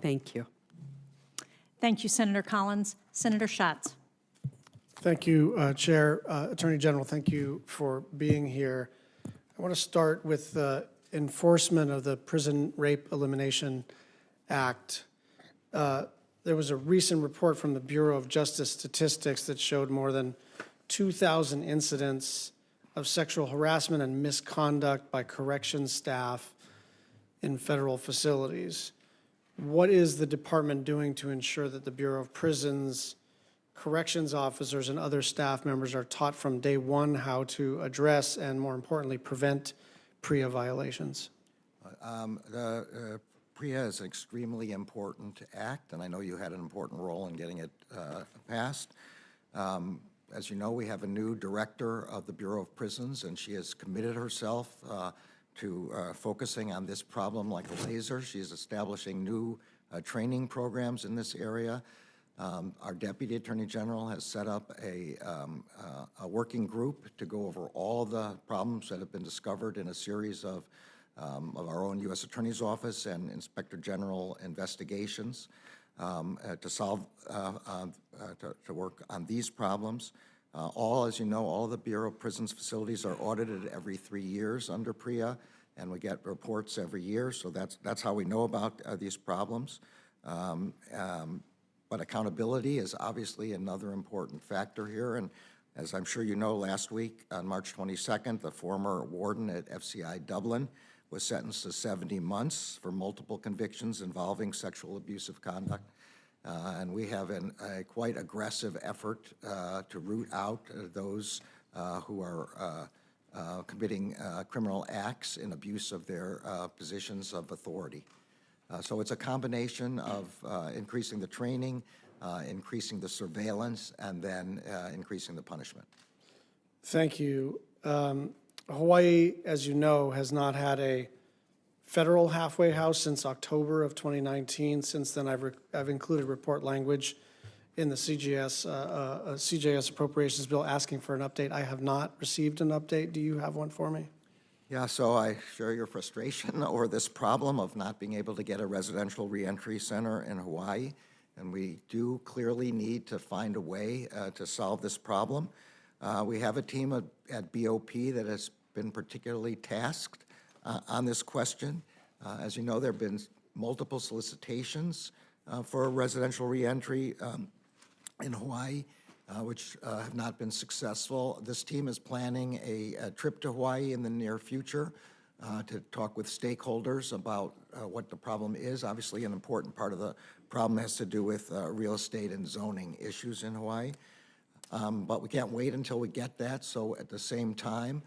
Thank you. Thank you, Senator Collins. Senator Schatz. Thank you, Chair. Attorney General, thank you for being here. I want to start with the enforcement of the Prison Rape Elimination Act. There was a recent report from the Bureau of Justice Statistics that showed more than 2,000 incidents of sexual harassment and misconduct by corrections staff in federal facilities. What is the department doing to ensure that the Bureau of Prisons, corrections officers, and other staff members are taught from day one how to address and, more importantly, prevent PREA violations? PREA is an extremely important act, and I know you had an important role in getting it passed. As you know, we have a new director of the Bureau of Prisons, and she has committed herself to focusing on this problem like a laser. She is establishing new training programs in this area. Our Deputy Attorney General has set up a working group to go over all the problems that have been discovered in a series of our own U.S. Attorney's Office and Inspector General investigations to solve, to work on these problems. As you know, all of the Bureau of Prisons facilities are audited every 3 years under PREA, and we get reports every year, so that's how we know about these problems. But accountability is obviously another important factor here, and as I'm sure you know, last week on March 22nd, the former warden at FCI Dublin was sentenced to 70 months for multiple convictions involving sexual abusive conduct. And we have a quite aggressive effort to root out those who are committing criminal acts in abuse of their positions of authority. So it's a combination of increasing the training, increasing the surveillance, and then increasing the punishment. Thank you. Hawaii, as you know, has not had a federal halfway house since October of 2019. Since then, I've included report language in the CJS Appropriations Bill asking for an update. I have not received an update. Do you have one for me? Yeah, so I share your frustration over this problem of not being able to get a residential reentry center in Hawaii, and we do clearly need to find a way to solve this problem. We have a team at BOP that has been particularly tasked on this question. As you know, there have been multiple solicitations for residential reentry in Hawaii, which have not been successful. This team is planning a trip to Hawaii in the near future to talk with stakeholders about what the problem is. Obviously, an important part of the problem has to do with real estate and zoning issues in Hawaii. But we can't wait until we get that. So at the same time,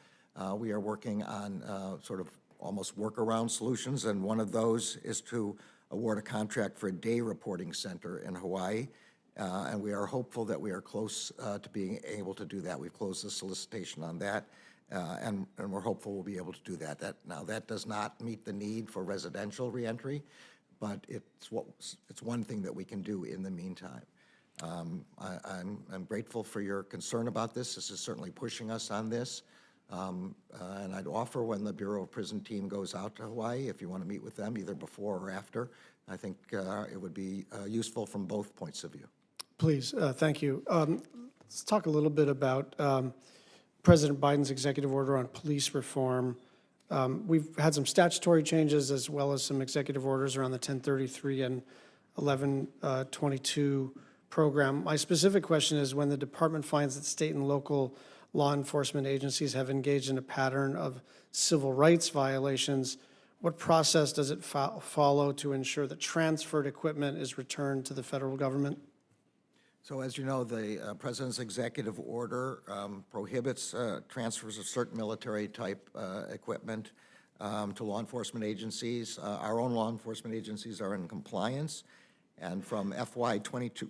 we are working on sort of almost workaround solutions, and one of those is to award a contract for a day reporting center in Hawaii. And we are hopeful that we are close to being able to do that. We've closed the solicitation on that, and we're hopeful we'll be able to do that. Now, that does not meet the need for residential reentry, but it's one thing that we can do in the meantime. I'm grateful for your concern about this. This is certainly pushing us on this. And I'd offer when the Bureau of Prison team goes out to Hawaii, if you want to meet with them either before or after, I think it would be useful from both points of view. Please, thank you. Let's talk a little bit about President Biden's executive order on police reform. We've had some statutory changes as well as some executive orders around the 1033 and 1122 program. My specific question is, when the department finds that state and local law enforcement agencies have engaged in a pattern of civil rights violations, what process does it follow to ensure that transferred equipment is returned to the federal government? So as you know, the President's executive order prohibits transfers of certain military-type equipment to law enforcement agencies. Our own law enforcement agencies are in compliance, and from FY22,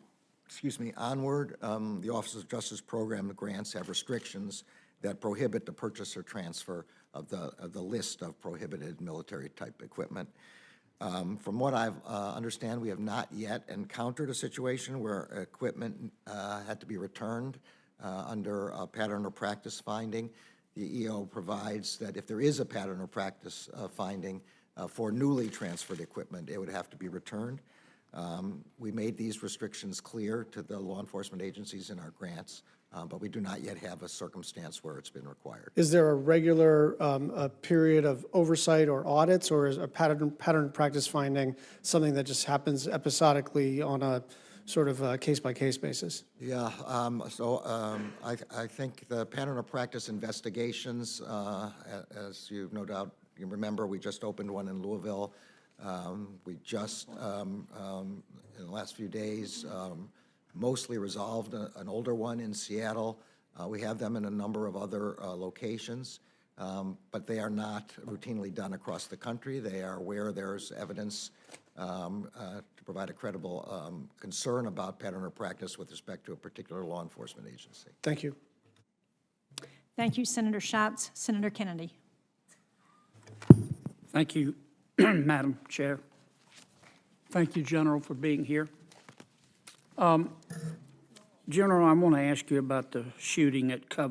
onward, the Office of Justice Program grants have restrictions that prohibit the purchase or transfer of the list of prohibited military-type equipment. From what I understand, we have not yet encountered a situation where equipment had to be returned under a pattern or practice finding. The EO provides that if there is a pattern or practice finding for newly transferred equipment, it would have to be returned. We made these restrictions clear to the law enforcement agencies in our grants, but we do not yet have a circumstance where it's been required. Is there a regular a period of oversight or audits, or is a pattern practice finding something that just happens episodically on a sort of a case-by-case basis? Yeah, I think the pattern of practice investigations, as you no doubt you remember, we just opened one in Louisville. We just, in the last few days, mostly resolved an older one in Seattle. We have them in a number of other locations, but they are not routinely done across the country. They are where there's evidence to provide a credible concern about pattern of practice with respect to a particular law enforcement agency. Thank you. Thank you, Senator Schatz. Senator Kennedy. Thank you, Madam Chair. Thank you, General, for being here. General, I want to ask you about the shooting at Covey.